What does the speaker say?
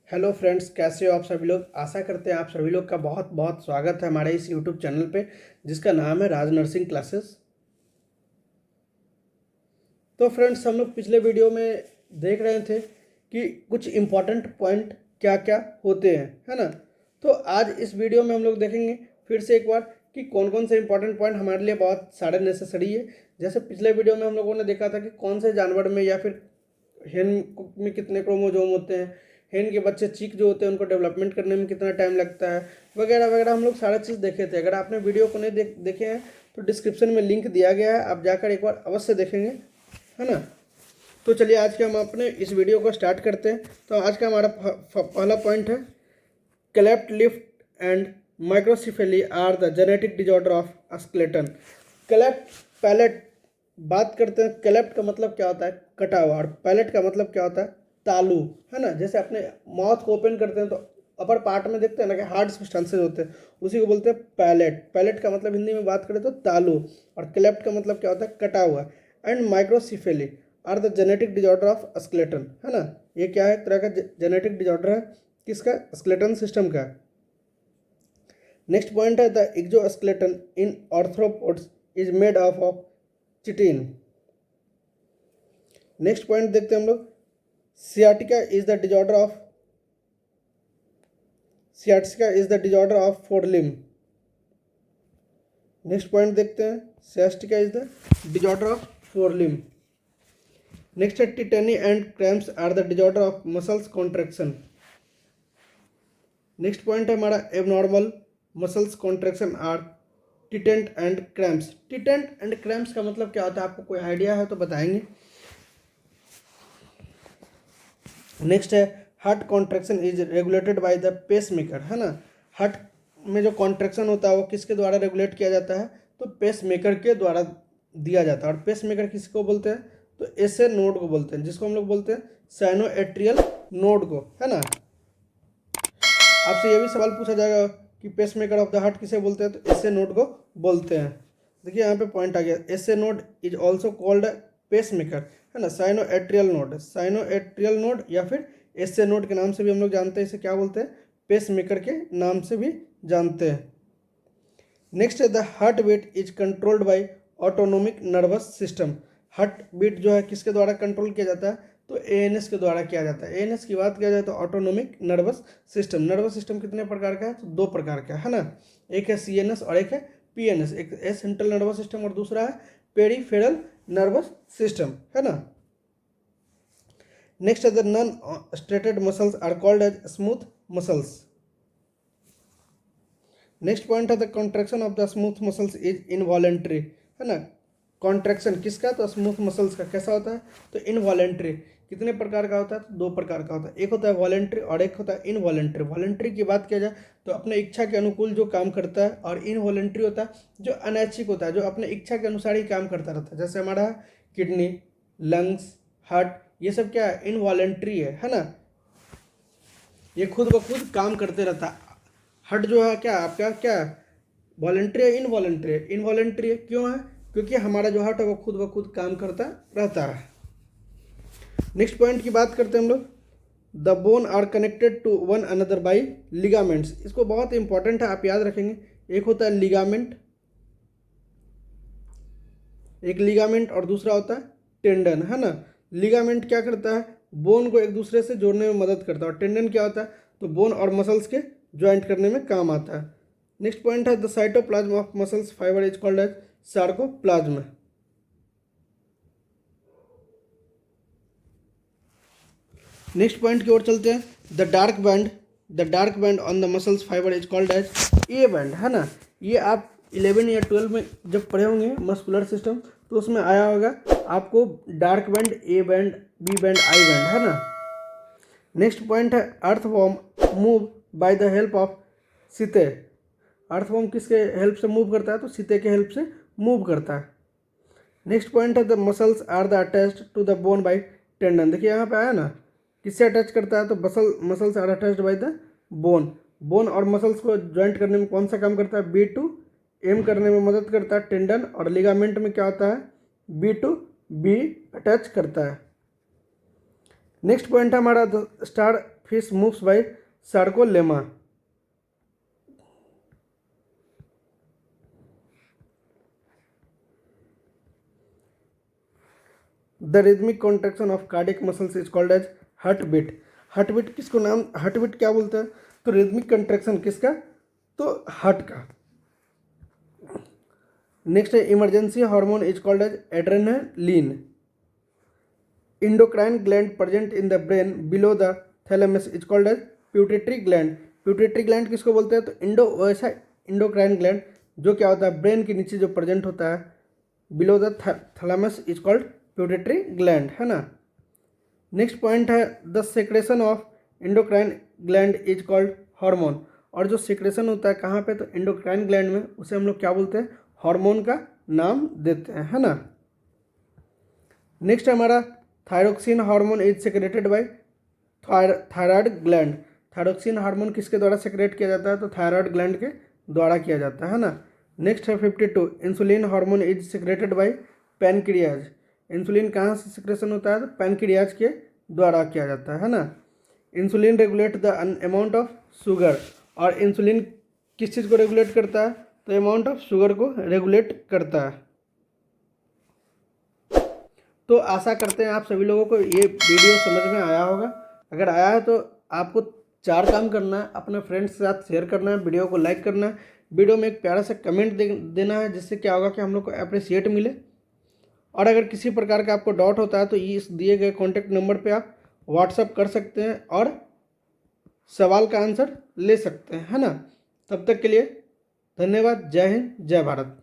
Hello friends, कैसे हो आप सभी लोग। आशा करते हैं आप सभी लोग का बहुत बहुत स्वागत है हमारे इस यूट्यूब चैनल पे जिसका नाम है राज नर्सिंग क्लासेस। तो फ्रेंड्स, हम लोग पिछले वीडियो में देख रहे थे कि कुछ इम्पोर्टेंट पॉइंट क्या क्या होते हैं, है ना। तो आज इस वीडियो में हम लोग देखेंगे फिर से एक बार कि कौन कौन से इम्पोर्टेंट पॉइंट हमारे लिए बहुत सारे नेसेसरी है। जैसे पिछले वीडियो में हम लोगों ने देखा था कि कौन से जानवर में या फिर हेन में कितने क्रोमोजोम होते हैं, हेन के बच्चे चीक जो होते हैं उनको डेवलपमेंट करने में कितना टाइम लगता है, वगैरह वगैरह हम लोग सारा चीज़ देखे थे। अगर आपने वीडियो को नहीं देखे हैं तो डिस्क्रिप्शन में लिंक दिया गया है, आप जाकर एक बार अवश्य देखेंगे, है ना। तो चलिए आज के हम अपने इस वीडियो को स्टार्ट करते हैं। तो आज का हमारा पहला पॉइंट है cleft lip and microcephaly are the genetic disorder of skeleton. Cleft palate बात करते हैं। क्लेफ्ट का मतलब क्या होता है, कटा हुआ, और पैलेट का मतलब क्या होता है, तालू, है ना। जैसे अपने माउथ को ओपन करते हैं तो अपर पार्ट में देखते हैं ना कि हार्ड सब्सटेंसेज होते हैं, उसी को बोलते हैं पैलेट। पैलेट का मतलब हिंदी में बात करें तो तालू, और क्लेफ्ट का मतलब क्या होता है, कटा हुआ। And microcephaly are the genetic disorder of skeleton, है ना। ये क्या है, एक तरह का जेनेटिक डिजॉर्डर है, किसका, स्केलेटन सिस्टम का। नेक्स्ट पॉइंट है the exoskeleton in arthropods is made of chitin. Next point देखते हैं हम लोग, sciatica is the disorder of sciatica is the disorder of forelimb. Next point देखते हैं, sciatica is the disorder of forelimb. Next है tetany and cramps are the disorder of muscles contraction. Next point है हमारा abnormal muscles contraction are tetany and cramps. Tetany and cramps का मतलब क्या होता है, आपको कोई आइडिया है तो बताएंगे। नेक्स्ट है heart contraction is regulated by the pacemaker, है ना। हार्ट में जो कॉन्ट्रैक्शन होता है वो किसके द्वारा रेगुलेट किया जाता है, तो पेस मेकर के द्वारा दिया जाता है। और पेस मेकर किसको बोलते हैं, तो एसए नोड को बोलते हैं, जिसको हम लोग बोलते हैं साइनोएट्रियल नोड को, है ना। आपसे ये भी सवाल पूछा जाएगा कि pacemaker of the heart किसे बोलते हैं, तो एसए नोड को बोलते हैं। देखिए यहाँ पे पॉइंट आ गया, SA node is also called pacemaker, है ना। साइनोएट्रियल नोड, साइनोएट्रियल नोड या फिर एसए नोड के नाम से भी हम लोग जानते हैं, इसे क्या बोलते हैं, पेस मेकर के नाम से भी जानते हैं। नेक्स्ट है the heartbeat is controlled by autonomic nervous system. Heartbeat जो है किसके द्वारा कंट्रोल किया जाता है, तो एएनएस के द्वारा किया जाता है। एएनएस की बात किया जाए तो autonomic nervous system. Nervous system कितने प्रकार का है, तो दो प्रकार का है ना। एक है सीएनएस और एक है पीएनएस। एक है सेंट्रल नर्वस सिस्टम और दूसरा है पेरिफेरल नर्वस सिस्टम, है ना। नेक्स्ट है the non striated muscles are called as smooth muscles. Next point है the contraction of the smooth muscles is involuntary, है ना। कॉन्ट्रैक्शन किसका, तो स्मूथ मसल्स का कैसा होता है, तो इनवॉलेंट्री। कितने प्रकार का होता है, तो दो प्रकार का होता है, एक होता है वॉलेंट्री और एक होता है इनवॉलेंट्री। वॉलेंट्री की बात किया जाए तो अपने इच्छा के अनुकूल जो काम करता है, और इनवॉलेंट्री होता है जो अनैच्छिक होता है, जो अपने इच्छा के अनुसार ही काम करता रहता है। जैसे हमारा किडनी, लंग्स, हार्ट, ये सब क्या है, इनवॉलेंट्री है ना। ये खुद ब खुद काम करते रहता है। हार्ट जो है क्या आपका, क्या वॉलेंट्री है, इनवॉलेंट्री है, इनवॉलेंट्री है, क्यों है, क्योंकि हमारा जो हार्ट है वो खुद ब खुद काम करता रहता है। नेक्स्ट पॉइंट की बात करते हैं हम लोग, the bone are connected to one another by ligaments. इसको बहुत इंपॉर्टेंट है, आप याद रखेंगे। एक होता है लिगामेंट, एक लिगामेंट और दूसरा होता है टेंडन, है ना। लिगामेंट क्या करता है, बोन को एक दूसरे से जोड़ने में मदद करता है, और टेंडन क्या होता है, तो बोन और मसल्स के ज्वाइंट करने में काम आता है। नेक्स्ट पॉइंट है the cytoplasm of muscles fibre is called as sarcoplasm. Next point की ओर चलते हैं, the dark band on the muscles fibre is called as A band, है ना। ये आप 11 या 12 में जब पढ़े होंगे मस्कुलर सिस्टम, तो उसमें आया होगा आपको dark band, A band, B band, I band, है ना। नेक्स्ट पॉइंट है earthworm move by the help of setae. Earthworm किसके हेल्प से मूव करता है, तो सीते के हेल्प से मूव करता है। नेक्स्ट पॉइंट है the muscles are the attached to the bone by tendon. देखिए यहाँ पे आया ना, किससे अटैच करता है, तो muscles are attached by the bone. Bone और मसल्स को ज्वाइंट करने में कौन सा काम करता है, बी टू एम करने में मदद करता है टेंडन, और लिगामेंट में क्या होता है, बी टू बी अटैच करता है। नेक्स्ट पॉइंट है हमारा the star fish moves by sarcolemma. The rhythmic contraction of cardiac muscles is called as heartbeat. Heartbeat किसको नाम हार्टबीट क्या बोलते हैं? तो रिदमिक कंट्रैक्शन किसका? तो हार्ट का. नेक्स्ट है emergency hormone is called as adrenaline. Endocrine gland present in the brain below the thalamus is called as pituitary gland. Pituitary gland किसको बोलते हैं? तो वैसा इंडोक्राइन ग्लैंड जो क्या होता है ब्रेन के नीचे जो प्रेजेंट होता है below the thalamus is called प्यूटेटरी gland, है ना. नेक्स्ट पॉइंट है the secretion of endocrine gland is called hormone. और जो सेक्रेशन होता है कहाँ पे? तो इंडोक्राइन ग्लैंड में, उसे हम लोग क्या बोलते हैं? हार्मोन का नाम देते हैं, है ना. नेक्स्ट हमारा thyroxine hormone is secreted bye thyroid gland. Thyroxine hormone किसके द्वारा सेक्रेट किया जाता है? तो थायराइड ग्लैंड के द्वारा किया जाता है ना. नेक्स्ट है 52 insulin hormone is secreted bye pancreas. Insulin कहाँ से सिक्रेशन होता है? तो पैनक्रियाज के द्वारा किया जाता है ना. Insulin regulate the amount of sugar. और इंसुलिन किस चीज़ को रेगुलेट करता है? तो अमाउंट ऑफ शुगर को रेगुलेट करता है. तो आशा करते हैं आप सभी लोगों को ये वीडियो समझ में आया होगा. अगर आया है तो आपको 4 काम करना है. अपने फ्रेंड्स के साथ शेयर करना है, वीडियो को लाइक करना है, वीडियो में एक प्यारा सा कमेंट देना है, जिससे क्या होगा कि हम लोग को अप्रिसिएट मिले. और अगर किसी प्रकार का आपको डाउट होता है तो इस दिए गए कॉन्टैक्ट नंबर पे आप व्हाट्सअप कर सकते हैं और सवाल का आंसर ले सकते हैं, है ना. तब तक के लिए धन्यवाद. जय हिंद, जय भारत.